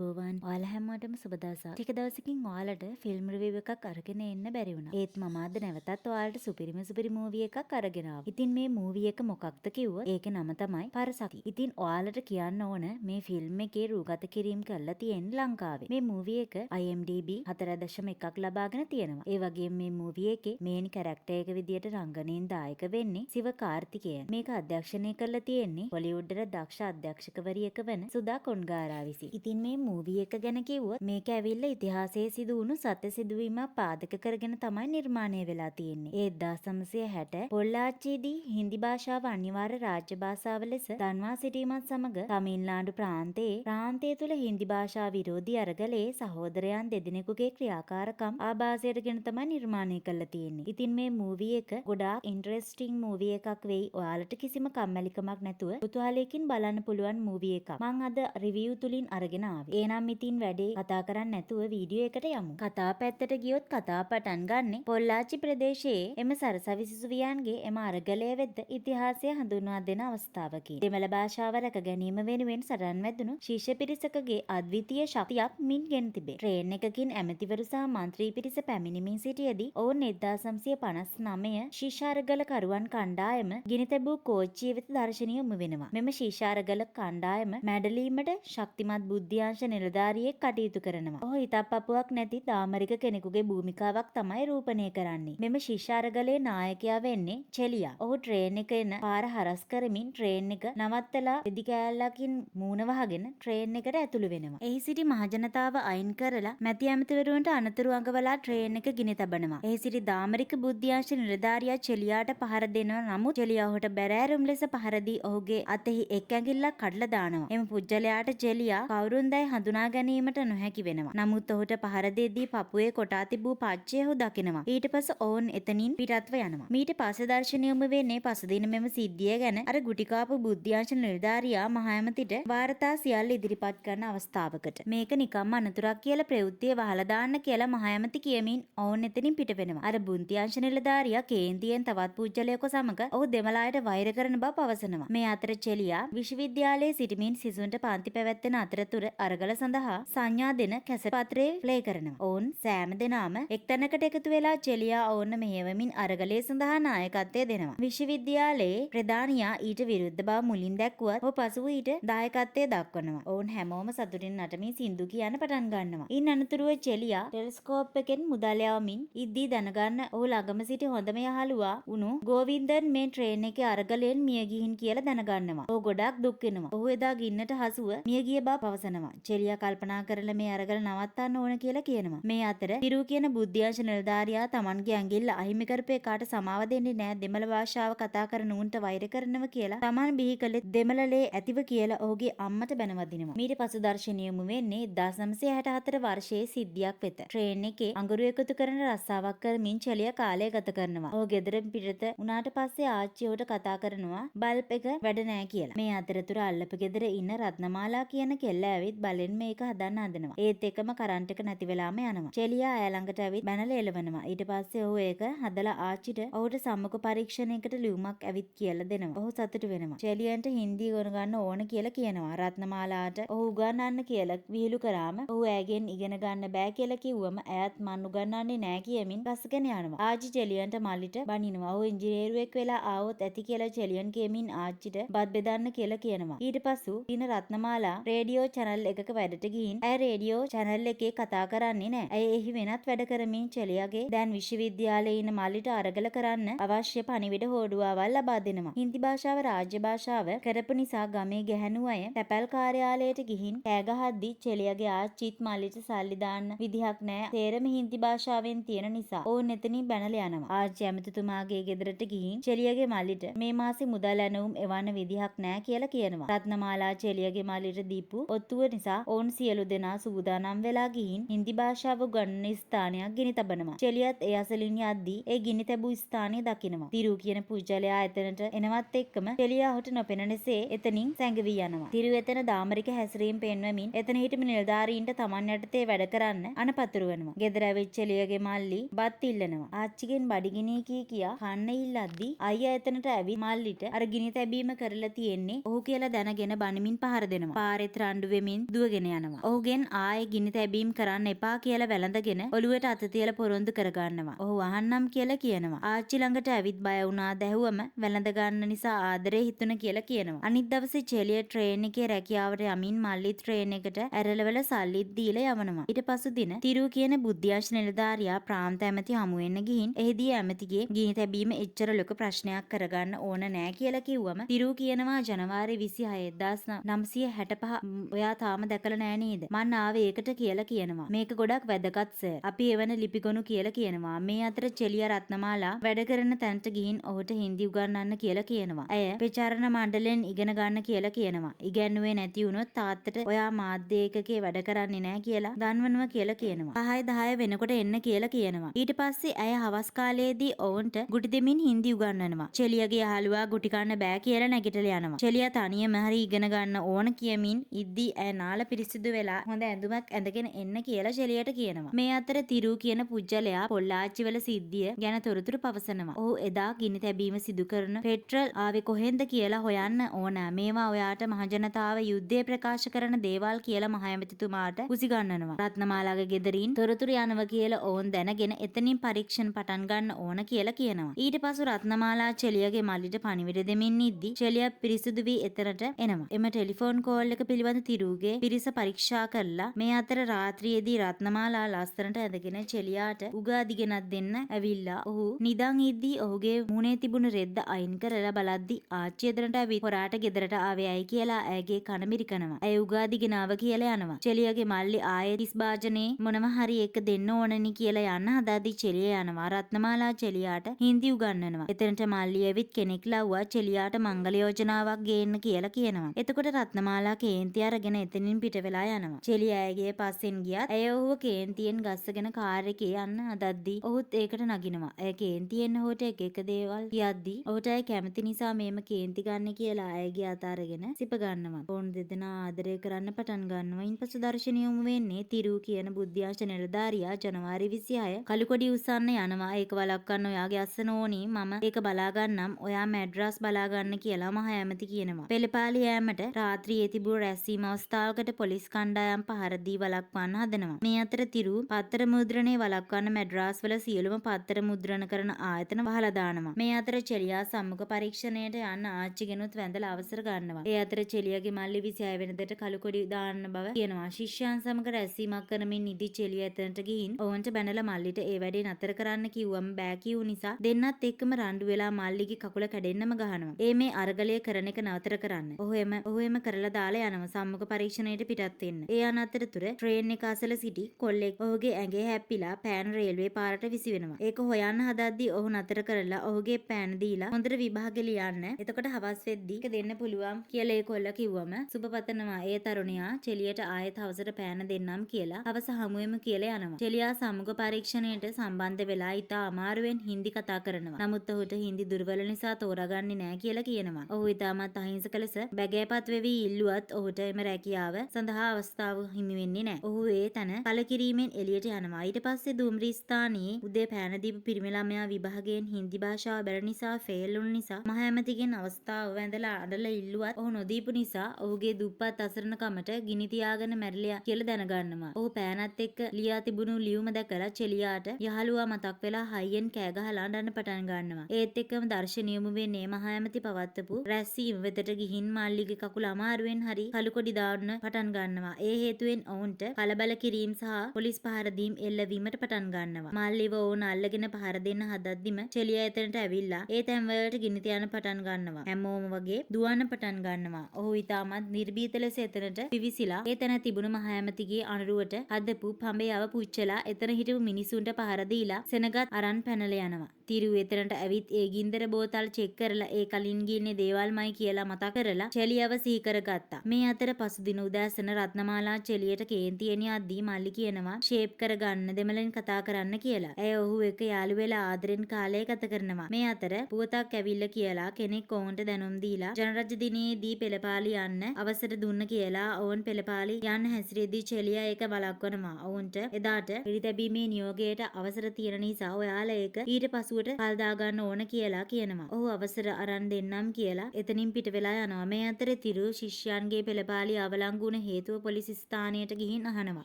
අයිබෝවන් ඔයාලා හැමෝටම සුබ දවසක්. ටික දවසකින් ඔයාලට ෆිල්ම් රිවිව් එකක් අරගෙන එන්න බැරි වුණා. ඒත් මම අද නැවතත් ඔයාලට සුපිරි මූවි එකක් අරගෙන ආවා. ඉතින් මේ මූවි එක මොකක්ද කිව්වොත් ඒකේ නම තමයි පරසති. ඉතින් ඔයාලට කියන්න ඕන මේ ෆිල්ම් එකේ රූගත කිරීම කරලා තියෙන්නේ ලංකාවේ. මේ මූවි එක IMDb 4.1ක් ලබාගෙන තියෙනවා. ඒ වගේම මේ මූවි එකේ මේන් කැරක්ටර් එක විදියට රංගනයෙන් දායක වෙන්නේ සිවකාර්තිකේයන්. මේක අධ්‍යක්ෂණය කරලා තියෙන්නේ හොලිවුඩ්ඩර දක්ෂ අධ්‍යක්ෂකවරියක වන සුදා කොන්ගාරා විසින්. ඉතින් මේ මූවි එක ගැන කිව්වොත් මේක ඇවිල්ලා ඉතිහාසයේ සිදු වුණු සත්‍ය සිදුවීමක් පාදක කරගෙන තමයි නිර්මාණය වෙලා තියෙන්නේ. ඒ 1960 පොල්ලාච්චිදී හින්දි භාෂාව අනිවාර්ය රාජ්‍ය භාෂාව ලෙස දන්වා සිටීමත් සමග තමිල්නාඩු ප්‍රාන්තයේ තුල හින්දි භාෂා විරෝධී අරගලයේ සහෝදරයන් දෙදෙනෙකුගේ ක්‍රියාකාරකම් ආభాසයටගෙන තමයි නිර්මාණය කරලා තියෙන්නේ. ඉතින් මේ මූවි එක ගොඩාක් ඉන්ටරෙස්ටිං මූවි එකක් වෙයි. ඔයාලට කිසිම කම්මැලිකමක් නැතුව කුතුහලයෙන් බලන්න පුළුවන් මූවි එකක්. මම අද රිවිව් තුලින් අරගෙන ආවේ. එහෙනම් ඉතින් වැඩේ කතා කරන්නේ නැතුව වීඩියෝ එකට යමු. කතා පැත්තට ගියොත් කතා පටන් ගන්නෙ පොල්ලාච්චි ප්‍රදේශයේ එම සරසවි සිසුවියන්ගේ එම අරගලය වෙද්ද ඉතිහාසය හඳුන්වා දෙන අවස්ථාවකි. දෙමළ භාෂාව රැක ගැනීම වෙනුවෙන් සටන් වැදුණු ශිෂ්‍ය පිරිසකගේ අද්විතීය ශක්තියක් මින් ගෙන තිබේ. ට්‍රේන් එකකින් ඇමතිවරු සහ මන්ත්‍රී පිරිස පැමිණෙමින් සිටියේදී ඔවුන් 1959 ශිෂ්‍ය අරගලකරුවන් කණ්ඩායම ගිනි තැබූ කෝච්චිය වෙත දර්ශනය යොමු වෙනවා. මෙම ශිෂ්‍ය අරගල කණ්ඩායම මැඩලීමට ශක්තිමත් බුද්ධ්‍යංශ නිලධාරියෙක් කටයුතු කරනවා. ඔහු හිතප්පපුවක් නැති දාමරික කෙනෙකුගේ භූමිකාවක් තමයි රූපණය කරන්නේ. මෙම ශිෂ්‍ය අරගලේ නායකයා වෙන්නේ චෙලියා. ඔහු ට්‍රේන් එක එන පාර හරස් කරමින් ට්‍රේන් එක නවත්තලා රෙදි කෑල්ලකින් මූණ වහගෙන ට්‍රේන් එකට ඇතුළු වෙනවා. එහි සිටි මහජනතාව අයින් කරලා මැති ඇමතිවරුන්ට අනතුරු අඟවලා ට්‍රේන් එක ගිනි තබනවා. එහි සිටි දාමරික බුද්ධ්‍යංශ නිලධාරියා චෙලියාට පහර දෙනවා. නමුත් චෙලියා ඔහුට බැරෑරුම් ලෙස පහර දී ඔහුගේ අතෙහි එක් ඇඟිල්ලක් කඩලා දානවා. එම පුජ්‍යලයාට චෙලියා කවුරුන්දයි හඳුනා ගැනීමට නොහැකි වෙනවා. නමුත් ඔහුට පහර දෙද්දී පපුවේ කොටා තිබූ පච්චය ඔහු දකිනවා. ඊට පස්සේ ඔවුන් එතනින් පිටත්ව යනවා. ඊට පස්සේ දර්ශනය යොමු වෙන්නේ පසුදින මෙම සිද්ධිය ගැන අර ගුටිකාපු බුද්ධ්‍යංශ නිලධාරියා මහ ඇමතිට වාර්තා සියල්ල ඉදිරිපත් කරන අවස්ථාවකට. මේක නිකම්ම අනතුරක් කියලා ප්‍රවෘත්තිය වහලා දාන්න කියලා මහ ඇමති කියමින් ඔවුන් එතනින් පිට වෙනවා. අර බුද්ධ්‍යංශ නිලධාරියා කේන්තියෙන් තවත් පුජ්‍යලයක සමග ඔහු දෙමළ අයට වෛර කරන බව පවසනවා. මේ අතර චෙලියා විශ්වවිද්‍යාලයේ සිටමින් සිසුන්ට පන්ති පැවැත්වෙන අතරතුර අරගල සඳහා සංඥා දෙන කැසට් පත්‍රය ප්ලේ කරනවා. ඔවුන් සෑම දෙනාම එක්තැනකට එකතු වෙලා චෙලියා ඔවුන් මෙහෙයවමින් අරගලය සඳහා නායකත්වය දෙනවා. විශ්වවිද්‍යාලයේ ප්‍රධානියා ඊට විරුද්ධ බව මුලින් දැක්වුවත් ඔහු පසුව ඊට දායකත්වය දක්වනවා. ඔවුන් හැමෝම සතුටින් නටමින් සින්දු කියන්න පටන් ගන්නවා. ඉන් අනතුරුව චෙලියා ටෙලස්කෝප් එකෙන් මුදල් යවමින් ඉද්දී දැනගන්න ඔහු ළඟම සිටි හොඳම යහළුවා වුණු ගෝවින්දන් මේ ට්‍රේන් එකේ අරගලයෙන් මිය ගිහින් කියලා දැනගන්නවා. ඔහු ගොඩාක් දුක් වෙනවා. ඔහු එදා ගින්නට හසුව මිය ගිය බව පවසනවා. චෙලියා කල්පනා කරලා මේ අරගල නවත්තන්න ඕන කියලා කියනවා. මේ අතර තිරු කියන බුද්ධ්‍යංශ නිලධාරියා Tamanගේ ඇඟිල්ල අහිමි කරපු එකාට සමාව දෙන්නේ නැහැ. දෙමළ භාෂාව කතා කරන උන්ට වෛර කරනවා කියලා Taman බිහි කළේ දෙමළලේ ඇතිව කියලා ඔහුගේ අම්මට බැනවදිනවා. ඊට පසු දර්ශනය යොමු වෙන්නේ 1964 වර්ෂයේ සිද්ධියක් වෙත. ට්‍රේන් එකේ අඟුරු එකතු කරන රස්සාවක් කරමින් චෙලියා කාලය ගත කරනවා. ඔහු ගෙදරින් පිටත උනාට පස්සේ ආච්චියට කතා කරනවා බල්බ් එක වැඩ නැහැ කියලා. මේ අතරතුර අල්ලපු ගෙදර ඉන්න රත්නමාලා කියන කෙල්ල ඇවිත් බලෙන් මේක හදන්න හදනවා. ඒත් එකම කරන්ට් එක නැති වෙලාම යනවා. චෙලියා ඇය ළඟට ඇවිත් බැනලා එලවනවා. ඊට පස්සේ ඔහු ඒක හදලා ආච්චිට ඔහුට සම්මුඛ පරීක්ෂණයකට ලියුමක් ඇවිත් කියලා දෙනවා. ඔහු සතුටු වෙනවා. චෙලියන්ට හින්දි ඉගෙන ගන්න ඕන කියලා කියනවා. රත්නමාලාට ඔහු උගන්වන්න කියලා විහිළු කරාම ඔහු ඇගෙන් ඉගෙන ගන්න බෑ කියලා කිව්වම ඇයත් මන් උගන්වන්නේ නෑ කියමින් පස්සගෙන යනවා. ආච්චි චෙලියන්ට මල්ලිට බනිනවා. ඔහු ඉංජිනේරුවෙක් වෙලා ආවොත් ඇති කියලා චෙලියන් කියමින් ආච්චිට බත් බෙදන්න කියලා කියනවා. ඊට පසු දින රත්නමාලා රේඩියෝ channel එකක වැඩට ගිහින් ඇය රේඩියෝ channel එකේ කතා කරන්නේ නෑ. ඇය එහි වෙනත් වැඩ කරමින් චෙලියාගේ දැන් විශ්වවිද්‍යාලයේ ඉන්න මල්ලිට අරගල කරන්න අවශ්‍ය පණිවිඩ හෝඩුවාවල් ලබා දෙනවා. හින්දි භාෂාව රාජ්‍ය භාෂාව කරපු නිසා ගමේ ගැහැණු අය තැපැල් කාර්යාලයට ගිහින් කෑ ගහද්දි චෙලියාගේ ආච්චිත් මල්ලිට සල්ලි දාන්න විදිහක් නෑ. තේරම හින්දි භාෂාවෙන් තියෙන නිසා ඕන් එතනින් බැනලා යනවා. ආච්චි ඇමතිතුමාගේ ගෙදරට ගිහින් චෙලියාගේ මල්ලිට මේ මාසේ මුදල් ඇනවුම් එවන්න විදිහක් නෑ කියලා කියනවා. රත්නමාලා චෙලියාගේ මල්ලිට දීපු ඔත්තුව නිසා ඕන් සියලු දෙනා සූදානම් වෙලා ගිහින් හින්දි භාෂාව උගන්වන ස්ථානයක් ගිනි තබනවා. චෙලියත් ඒ අසලින් යද්දී ඒ ගිනි තැබූ ස්ථානය දකිනවා. තිරු කියන පුජ්‍යලයා එතනට එනවත් එක්කම චෙලියා ඔහුට නොපෙනෙනසේ එතනින් සැඟවී යනවා. තිරු එතන දාමරික හැසිරීම පෙන්වමින් එතන හිටපු නිලධාරීන්ට Taman යටතේ වැඩ කරන්න අනපතුරවනවා. ගෙදර ඇවිත් චෙලියාගේ මල්ලි බත් ඉල්ලනවා. ආච්චිගෙන් බඩගිනි කියා කන්න ඉල්ලද්දී අයියා එතනට ඇවිත් මල්ලිට අර ගිනි තැබීම කරලා තියෙන්නේ ඔහු කියලා දැනගෙන බණමින් පහර දෙනවා. පාරෙත් රණ්ඩු වෙමින් දුවගෙන යනවා. ඔහුගෙන් ආයේ ගිනි තැබීම් කරන්න එපා කියලා වැළඳගෙන ඔළුවට අත තියලා පොරොන්දු කරගන්නවා. ඔහු අහන්නම් කියලා කියනවා. ආච්චි ළඟට ඇවිත් බය වුණා දැහුවම වැළඳ ගන්න නිසා ආදරේ හිතුණ කියලා කියනවා. අනිත් දවසේ චෙලිය ට්‍රේන් එකේ රැකියාවට යමින් මල්ලි ට්‍රේන් එකට ඇරලවල සල්ලිත් දීලා යවනවා. ඊට පසු දින තිරු කියන බුද්ධ්‍යාංශ නිලධාරියා ප්‍රාන්ත ඇමති හමු වෙන්න ගිහින් එහිදී ඇමතිගේ ගිනි තැබීම එච්චර ලොකු ප්‍රශ්නයක් කරගන්න ඕන නෑ කියලා කිව්වම තිරු කියනවා ජනවාරි 26 1965 ඔයා තාම දැකලා නෑ නේද? මං ආවේ ඒකට කියලා කියනවා. මේක ගොඩක් වැදගත් සර්. අපි එවන ලිපිගොනු කියලා කියනවා. මේ අතර චෙලිය රත්නමාලා වැඩ කරන තැනට ගිහින් ඔහුට හින්දි උගන්වන්න කියලා කියනවා. ඇය ප්‍රචාරණ මණ්ඩලයෙන් ඉගෙන ගන්න කියලා කියනවා. ඉගෙනුවේ නැති වුණොත් තාත්තට ඔයා මාධ්‍ය ඒකකේ වැඩ කරන්නේ නෑ කියලා දන්වනවා කියලා කියනවා. 5:10 වෙනකොට එන්න කියලා කියනවා. ඊට පස්සේ ඇය හවස් කාලයේදී ඔවුන්ට ගුටි දෙමින් හින්දි උගන්වනවා. චෙලියගේ යාළුවා ගුටි කන්න බෑ කියලා නැගිටලා යනවා. චෙලියා තනියම හරි ඉගෙන ගන්න ඕන කියමින් ඉද්දී ඇය නාල පිරිසිදු වෙලා හොඳ ඇඳුමක් ඇඳගෙන එන්න කියලා චෙලියට කියනවා. මේ අතර තිරු කියන පුජ්‍යලයා පොල්ලාච්චිවල සිද්ධිය ගැන තොරතුරු පවසනවා. ඔහු එදා ගිනි තැබීම සිදු කරන පෙට්‍රල් ආවේ කොහෙන්ද කියලා හොයන්න ඕන. මේවා ඔයාට මහජනතාව යුද්ධය ප්‍රකාශ කරන දේවල් කියලා මහ ඇමතිතුමාට උසිගන්වනවා. රත්නමාලාගේ ගෙදරින් තොරතුරු යනවා කියලා ඕන් දැනගෙන එතනින් පරීක්ෂණ පටන් ගන්න ඕන කියලා කියනවා. ඊට පසු රත්නමාලා චෙලියගේ මල්ලිට පණිවිඩ දෙමින් ඉද්දී චෙලිය පිරිසුදු වී එතනට එනවා. එම ටෙලිෆෝන් කෝල් එක පිළිබඳ තිරුගේ පිරිස පරීක්ෂා කරලා මේ අතර රාත්‍රියේදී රත්නමාලා ලස්සනට ඇඳගෙන චෙලියාට උගාදි ගෙනත් දෙන්න ඇවිල්ලා ඔහු නිදන් ඉද්දී ඔහුගේ මුහුණේ තිබුණු රෙද්ද අයින් කරලා බලද්දී ආච්චි එතනට ඇවිත් හොරාට ගෙදරට ආවේ ඇයි කියලා ඇයගේ කන මිරිකනවා. ඇය උගාදි ගෙනාව කියලා යනවා. චෙලියගේ මල්ලි ආයේ තිස් භාජනේ මොනව හරි එක දෙන්න ඕනනි කියලා යන්න හදාදී චෙලිය යනවා. රත්නමාලා චෙලියාට හින්දි උගන්වනවා. එතනට මල්ලි ඇවිත් කෙනෙක් ලව්වා චෙලියාට මංගල යෝජනාවක් ගේන්න කියලා කියනවා. එතකොට රත්නමාලා කේන්ති අරගෙන එතනින් පිට වෙලා යනවා. චෙලිය ඇයගේ පස්සෙන් ගියත් ඇය ඔහුව කේන්තියෙන් ගස්සගෙන කාර් එකේ යන්න හදද්දී ඔහුත් ඒකට නගිනවා. ඇය කේන්තියෙන් ඔහුට එක දේවල් කියද්දී ඔහුට ඇය කැමති නිසා මේම කේන්ති ගන්න කියලා ඇයගේ අත අරගෙන සිප ගන්නවා. ඔවුන් දෙදෙනා ආදරය කරන්න පටන් ගන්නවා. ඉන්පසු දර්ශනය යොමු වෙන්නේ තිරු කියන බුද්ධ්‍යාංශ නිලධාරියා ජනවාරි 26 කළු කොඩි උස්සන්න යනවා. ඒක වළක්වන්න ඔයාගේ අස්සන ඕනි. මම ඒක බලා ගන්නම්. ඔයා මැඩ්‍රස් බලා ගන්න කියලා මහ ඇමති කියනවා. පෙළපාලි යෑමට රාත්‍රියේ තිබූ රැස්වීම අවස්ථාවකට පොලිස් කණ්ඩායම් පහර දී වළක්වන්න හදනවා. මේ අතර තිරු පත්තර මුද්‍රණය වළක්වන්න මැඩ්‍රාස් වල සියලුම පත්තර මුද්‍රණ කරන ආයතන වහලා දානවා. මේ අතර චෙලියා සම්මුඛ පරීක්ෂණයට යන්න ආච්චිගෙනුත් වැඳලා අවසර ගන්නවා. ඒ අතර චෙලියගේ මල්ලි 26 වෙනිදාට කළු කොඩි දාන්න බව කියනවා. ශිෂ්‍යයන් සමග රැස්වීමක් කරමින් ඉදි චෙලිය එතනට ගිහින් ඔවුන්ට බැනලා මල්ලිට ඒ වැඩේ නතර කරන්න කිව්වම බෑ කියු නිසා දෙන්නත් එක්කම රණ්ඩු වෙලා මල්ලිගේ කකුල කැඩෙන්නම ගහනවා. ඒ මේ අරගලය කරන එක නතර කරන්න. ඔහු එම කරලා දාලා යනවා සම්මුඛ පරීක්ෂණයට පිටත් වෙන්න. ඒ අනතුරතුර ට්‍රේන් එක අසල සිටි කොල්ලෙක් ඔහුගේ ඇඟේ හැප්පිලා පෑන රේල්වේ පාරට විසි වෙනවා. ඒක හොයන්න හදද්දී ඔහු නතර කරලා ඔහුගේ පෑන දීලා හොඳට විභාගෙ ලියන්න. එතකොට හවස් වෙද්දී ඒක දෙන්න පුළුවන් කියලා ඒ කොල්ල කිව්වම සුබපතනවා ඒ තරුණයා චෙලියට ආයෙත් හවසට පෑන දෙන්නම් කියලා හවස හමුවෙමු කියලා යනවා. චෙලියා සම්මුඛ පරීක්ෂණයට සම්බන්ධ වෙලා ඉතා අමාරුවෙන් හින්දි කතා කරනවා. නමුත් ඔහුට හින්දි දුර්වල නිසා තෝරාගන්නේ නෑ කියලා කියනවා. ඔහු ඉතාමත් අහිංසක ලෙස බැගෑපත් වෙවි ඉල්ලුවත් ඔහුට එම රැකියාව සඳහා අවස්ථාව හිමි වෙන්නේ නෑ. ඔහු ඒ තන කලකිරීමෙන් එළියට යනවා. ඊට පස්සේ දුම්රිය ස්ථානයේ උදේ පෑන දීපු පිරිමි ළමයා විභාගයෙන් හින්දි භාෂාව බැර නිසා ෆේල් වුණු නිසා මහ ඇමතිගෙන් අවස්ථාව වැඳලා අඬලා ඉල්ලුවත් ඔහු නොදීපු නිසා ඔහුගේ දුප්පත් අසරණකමට ගිනි තියාගෙන මැරිලා කියලා දැනගන්නවා. ඔහු පෑනත් එක්ක ලියා තිබුණු ලියුම දැකලා චෙලියාට යහළුවා මතක් වෙලා හයියෙන් කෑ ගහලා අඬන්න පටන් ගන්නවා. ඒත් එක්කම දර්ශනය යොමු වෙන්නේ මහ ඇමති පවත්වපු රැස්වීම වෙතට ගිහින් මල්ලිගේ කකුල අමාරුවෙන් හරි කළු කොඩි දාන්න පටන් ගන්නවා. ඒ හේතුවෙන් ඔවුන්ට කලබල කිරීම සහ පොලිස් පහර දීම් එල්ලවීමට පටන් ගන්නවා. මල්ලිව ඔවුන් අල්ලගෙන පහර දෙන්න හදද්දිම චෙලියා එතනට ඇවිල්ලා ඒ තැන්වලට ගිනි තියන්න පටන් ගන්නවා. හැමෝම වගේ දුවන්න පටන් ගන්නවා. ඔහු ඉතාමත් නිර්භීත ලෙස එතනට පිවිසිලා ඒ තැන තිබුණු මහ ඇමතිගේ අනුරුවට හදපු පඹයව පුච්චලා එතන හිටපු මිනිසුන්ට පහර දීලා සෙනගත් අරන් පැනලා යනවා. තිරු එතනට ඇවිත් ඒ ගින්දර බෝතල් චෙක් කරලා ඒ කලින් ගින්නේ දේවල්මයි කියලා මතක් කරලා චෙලියව සිහි කරගත්තා. මේ අතර පසුදින උදෑසන රත්නමාලා චෙලියට කේන්තියෙන් යද්දී මල්ලි කියනවා ෂේප් කරගන්න දෙමළෙන් කතා කරන්න කියලා. ඇය ඔහු එක්ක යාළු වෙලා ආදරෙන් කාලය ගත කරනවා. මේ අතර පුවතක් ඇවිල්ලා කියලා කෙනෙක් ඔවුන්ට දැනුම් දීලා ජනරජ දිනේදී පෙළපාලි යන්න අවසර දුන්න කියලා ඔවුන් පෙළපාලි යන්න හැසිරෙද්දී චෙලියා ඒක වළක්වනවා. ඔවුන්ට එදාට පිළිතැබීමේ නියෝගයට අවසර තියෙන නිසා ඔයාලා ඒක ඊට පසුව තිරුවට කල් දාගන්න ඕන කියලා කියනවා. ඔහු අවසර අරන් දෙන්නම් කියලා එතනින් පිට වෙලා යනවා. මේ අතරේ තිරු ශිෂ්‍යයන්ගේ පෙළපාලි අවලංගු වුණ හේතුව පොලිස් ස්ථානයට ගිහින් අහනවා.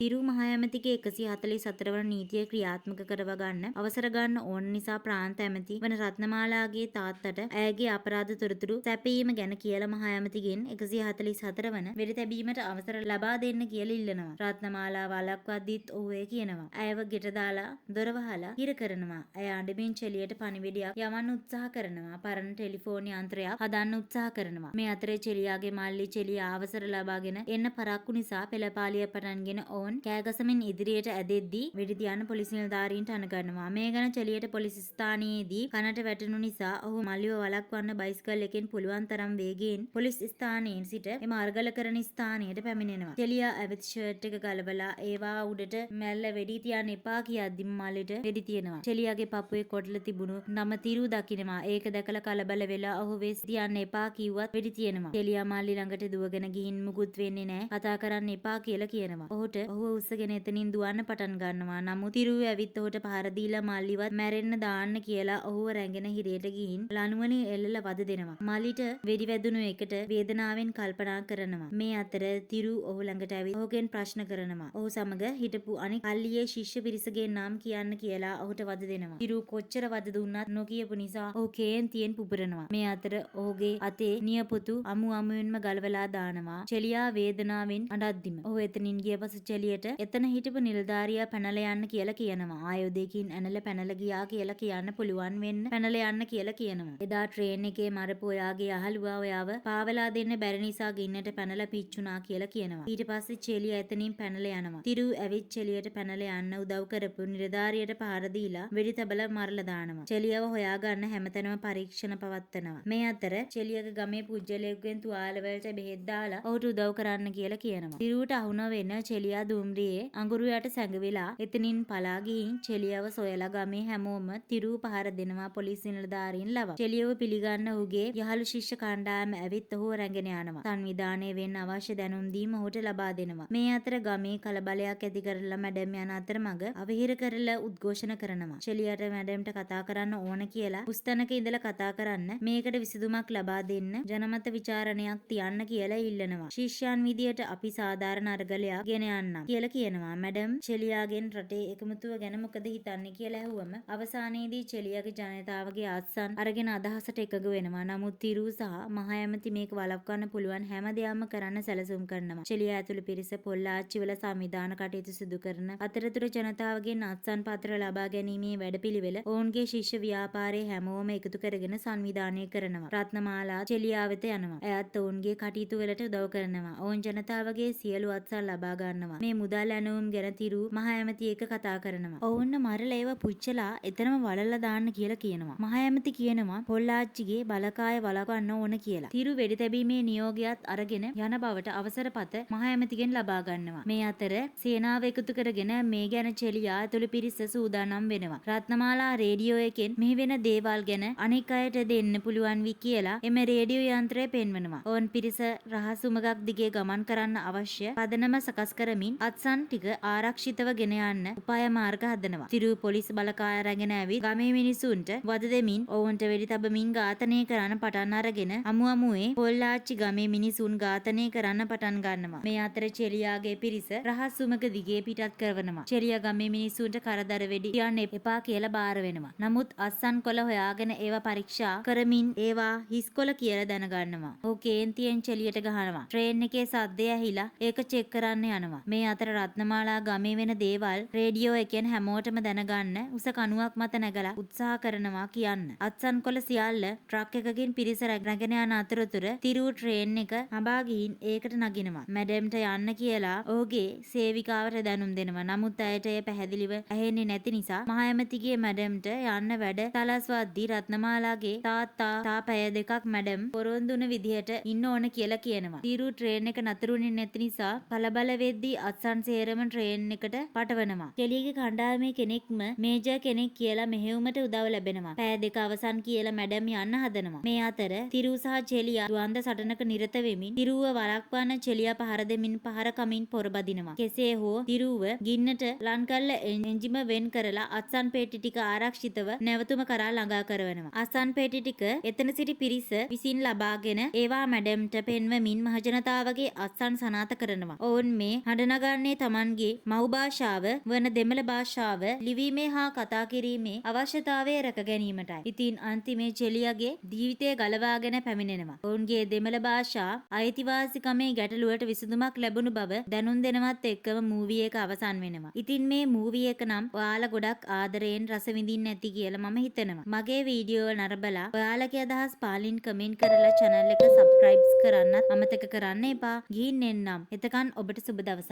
තිරු මහ ඇමතිගේ 144 වන නීතිය ක්‍රියාත්මක කරව ගන්න අවසර ගන්න ඕන නිසා ප්‍රාන්ත ඇමති වන රත්නමාලාගේ තාත්තට ඇයගේ අපරාධ තොරතුරු සැපයීම ගැන කියලා මහ ඇමතිගෙන් 144 වන වෙඩි තැබීමට අවසර ලබා දෙන්න කියලා ඉල්ලනවා. රත්නමාලා වළක්වද්දිත් ඔහු කියනවා. ඇයව ගෙට දාලා දොර වහලා හිර කරනවා. ඇය අඬමින් චෙලියට පණිවිඩයක් යවන්න උත්සාහ කරනවා. පරණ ටෙලිෆෝන් යන්ත්‍රයක් හදන්න උත්සාහ කරනවා. මේ අතරේ චෙලියාගේ මල්ලි චෙලිය අවසර ලබාගෙන එන්න පරක්කු නිසා පෙළපාලිය පටන්ගෙන ඕන් කෑගසමින් ඉදිරියට ඇදෙද්දී වෙඩි තියන්න පොලිස් නිලධාරීන්ට අනගන්නවා. මේ ගැන චෙලියට පොලිස් ස්ථානයේදී කනට වැටුණු නිසා ඔහු මල්ලිව වළක්වන්න බයිසිකල් එකෙන් පුළුවන් තරම් වේගයෙන් පොලිස් ස්ථානයෙන් සිට එම අර්ගල කරන ස්ථානයට පැමිණෙනවා. චෙලියා ඇවිත් ෂර්ට් එක ගලවලා ඒවා උඩට මැල්ල වෙඩි තියන්න එපා කියද්දිම මල්ලිට වෙඩි තියනවා. චෙලියාගේ පපුවේ කොටල තිබුණු නම තිරු දකිනවා. ඒක දැකලා කලබල වෙලා ඔහු වෙස් තියන්න එපා කිව්වත් වෙඩි තියනවා. චෙලියා මල්ලි ළඟට දුවගෙන ගිහින් මුකුත් වෙන්නේ නැහැ. කතා කරන්න එපා කියලා කියනවා. ඔහුට ඔහුව උස්සගෙන එතනින් දුවන්න පටන් ගන්නවා. නමුත් තිරු ඇවිත් ඔහුට පහර දීලා මල්ලිවත් මැරෙන්න දාන්න කියලා ඔහුව රැගෙන හිරේට ගිහින් ලණුවනේ එල්ලලා වද දෙනවා. මල්ලිට වෙඩි වැදුණු එකට වේදනාවෙන් කල්පනා කරනවා. මේ අතර තිරු ඔහු ළඟට ඇවිත් ඔහුගෙන් ප්‍රශ්න කරනවා. ඔහු සමග හිටපු අනික් කල්ලියේ ශිෂ්‍ය පිරිසගේ නම් කියන්න කියලා ඔහුට වද දෙනවා. තිරු කොච්චර වද දුන්නත් නොකියපු නිසා ඔහු කේන්තියෙන් පුපුරනවා. මේ අතර ඔහුගේ අතේ නියපොතු අමු අමුවෙන්ම ගලවලා දානවා. චෙලියා වේදනාවෙන් අඬද්දිම ඔහු එතනින් ගිය පසු චෙලියට එතන හිටපු නිලධාරියා පැනලා යන්න කියලා කියනවා. ආයෝධයකින් ඇනලා පැනලා ගියා කියලා කියන්න පුළුවන් වෙන්න පැනලා යන්න කියලා කියනවා. එදා ට්‍රේන් එකේ මරපු ඔයාගේ අහලුවා ඔයාව පාවලා දෙන්න බැරි නිසා ගින්නට පැනලා පිච්චුණා කියලා කියනවා. ඊට පස්සේ චෙලියා එතනින් පැනලා යනවා. තිරු ඇවිත් චෙලියට පැනලා යන්න උදව් කරපු නිලධාරියට පහර දීලා වෙඩි තබලා මරලා දානවා. චෙලියව හොයාගන්න හැමතැනම පරීක්ෂණ පවත්වනවා. මේ අතර චෙලියගේ ගමේ පුජ්‍යලයෙකුගෙන් තුවාල වලට බෙහෙත් දාලා ඔහුට උදව් කරන්න කියලා කියනවා. තිරුවට අහුන වෙන චෙලියා දුම්රියේ අඟුරු යට සැඟවිලා එතනින් පලා ගිහින් චෙලියව සොයලා ගමේ හැමෝම තිරු පහර දෙනවා පොලිස් නිලධාරීන් ලවා. චෙලියව පිළිගන්න ඔහුගේ යහළු ශිෂ්‍ය කණ්ඩායම ඇවිත් ඔහුව රැගෙන යනවා. සංවිධානය වෙන්න අවශ්‍ය දැනුම් දීම ඔහුට ලබා දෙනවා. මේ අතර ගමේ කලබලයක් ඇති කරලා මැඩම් යන අතරමඟ අවහිර කරලා උද්ඝෝෂණ කරනවා. චෙලියට මැඩම්ට කතා කරන්න ඕන කියලා පුස්තනක ඉඳලා කතා කරන්න මේකට විසඳුමක් ලබා දෙන්න ජනමත විචාරණයක් තියන්න කියලා ඉල්ලනවා. ශිෂ්‍යයන් විදියට අපි සාධාරණ අරගලයක් ගෙන යන්නම් කියලා කියනවා. මැඩම් චෙලියාගෙන් රටේ එකමුතුව ගැන මොකද හිතන්නේ කියලා ඇහුවම අවසානයේදී චෙලියාගේ ජනතාවගේ අත්සන් අරගෙන අදහසට එකඟ වෙනවා. නමුත් තිරු සහ මහ ඇමති මේක වළක්වන්න පුළුවන් හැම දෙයක්ම කරන්න සැලසුම් කරනවා. චෙලියා ඇතුළු පිරිස පොල්ලාච්චිවල සංවිධාන කටයුතු සිදු කරන අතරතුර ජනතාවගෙන් අත්සන් පත්‍ර ලබා ගැනීමේ වැඩපිළිවෙල ඔවුන්ගේ ශිෂ්‍ය ව්‍යාපාරයේ හැමෝම එකතු කරගෙන සංවිධානය කරනවා. රත්නමාලා චෙලියා වෙත යනවා. එයත් ඔවුන්ගේ කටයුතු වලට උදව් කරනවා. ඔවුන් ජනතාවගේ සියලු අත්සන් ලබා ගන්නවා. මේ මුදල් ඇණවුම් ගැන තිරු මහ ඇමති එක කතා කරනවා. ඔවුන් මරලා ඒව පුච්චලා එතනම වලල්ලා දාන්න කියලා කියනවා. මහ ඇමති කියනවා පොල්ලාච්චිගේ බලකාය වළක්වන්න ඕන කියලා. තිරු වෙඩි තැබීමේ නියෝගයත් අරගෙන යන බවට අවසරපත මහ ඇමතිගෙන් ලබා ගන්නවා. මේ අතර සේනාව එකතු කරගෙන මේ ගැන චෙලියා ඇතුළු පිරිස සූදානම් වෙනවා. රත්නමාලා රේඩියෝ එකෙන් මෙහි වෙන දේවල් ගැන අනෙක් අයට දෙන්න පුළුවන් වි කියලා එම රේඩියෝ යන්ත්‍රය පෙන්වනවා. ඔවුන් පිරිස රහස් උමගක් දිගේ ගමන් කරන්න අවශ්‍ය පදනම සකස් කරමින් අත්සන් ටික ආරක්ෂිතව ගෙන යන්න උපාය මාර්ග හදනවා. තිරු පොලිස් බලකාය රැගෙන ඇවිත් ගමේ මිනිසුන්ට වද දෙමින් ඔවුන්ට වෙඩි තබමින් ඝාතනය කරන්න පටන් අරගෙන අමු අමුවේ පොල්ලාච්චි ගමේ මිනිසුන් ඝාතනය කරන්න පටන් ගන්නවා. මේ අතර චෙලියාගේ පිරිස රහස් උමග දිගේ පිටත් කරනවා. චෙලියා ගමේ මිනිසුන්ට කරදර වෙඩි තියන්න එපා කියලා බාර වෙනවා. නමුත් අස්සන් කොළ හොයාගෙන ඒවා පරීක්ෂා කරමින් ඒවා හිස් කොළ කියලා දැනගන්නවා. ඔහු කේන්තියෙන් චෙලියට ගහනවා. ට්‍රේන් එකේ සද්දය ඇහිලා ඒක චෙක් කරන්න යනවා. මේ අතර රත්නමාලා ගමේ වෙන දේවල් රේඩියෝ එකෙන් හැමෝටම දැනගන්න උස කණුවක් මත නැගලා උත්සාහ කරනවා කියන්න. අත්සන් කොළ සියල්ල ට්‍රක් එකකින් පිරිස රැගෙන යන අතරතුර තිරු ට්‍රේන් එක හඹා ගිහින් ඒකට නගිනවා. මැඩම්ට යන්න කියලා ඔහුගේ සේවිකාවට දැනුම් දෙනවා. නමුත් ඇයට එය පැහැදිලිව ඇහෙන්නේ නැති නිසා මහ ඇමතිගේ මැඩම්ට යන්න වැඩ සලස්වද්දී රත්නමාලාගේ තාත්තා පැය දෙකක් මැඩම් පොරොන්දුන විදිහට ඉන්න ඕන කියලා කියනවා. තිරු ට්‍රේන් එක නතරුනේ නැති නිසා කලබල වෙද්දී අත්සන් සේරම ට්‍රේන් එකට පටවනවා. චෙලියගේ කණ්ඩායමේ කෙනෙක්ම මේජර් කෙනෙක් කියලා මෙහෙයුමට උදව් ලැබෙනවා. පැය දෙක අවසන් කියලා මැඩම් යන්න හදනවා. මේ අතර තිරු සහ චෙලියා ද්වන්ද සටනක නිරත වෙමින් තිරුව වළක්වන්න චෙලියා පහර දෙමින් පහර කමින් පොරබදිනවා. කෙසේ හෝ තිරුව ගින්නට ලන් කළ එන්ජිම වෙන් කරලා අත්සන් පෙට්ටි ටික ආරක්ෂිතව සහගතව නැවතුම කරා ළඟා කරවනවා. අසන් පෙටි ටික එතන සිටි පිරිස විසින් ලබාගෙන ඒවා මැඩම්ට පෙන්වමින් මහජනතාවගේ අත්සන් සනාථ කරනවා. ඔවුන් මේ හඬ නගන්නේ Tamanගේ මව් භාෂාව වන දෙමළ භාෂාව ලිවීමේ හා කතා කිරීමේ අවශ්‍යතාවය රැක ගැනීමටයි. ඉතින් අන්තිමේ ජෙලියගේ ජීවිතය ගලවාගෙන පැමිණෙනවා. ඔවුන්ගේ දෙමළ භාෂා අයිතිවාසිකමේ ගැටලුවට විසඳුමක් ලැබුණු බව දැනුම් දෙනවත් එක්කම මූවී එක අවසන් වෙනවා. ඉතින් මේ මූවී එක නම් ඔයාලා ගොඩක් ආදරයෙන් රස විඳින්න ඇති කියලා මම හිතනවා. මගේ වීඩියෝ නරඹලා ඔයාලගේ අදහස් පාලින් කමෙන්ට් කරලා channel එක subscribe කරන්නත් අමතක කරන්න එපා. ගිහින් එන්නම්. එතකන් ඔබට සුබ දවසක්.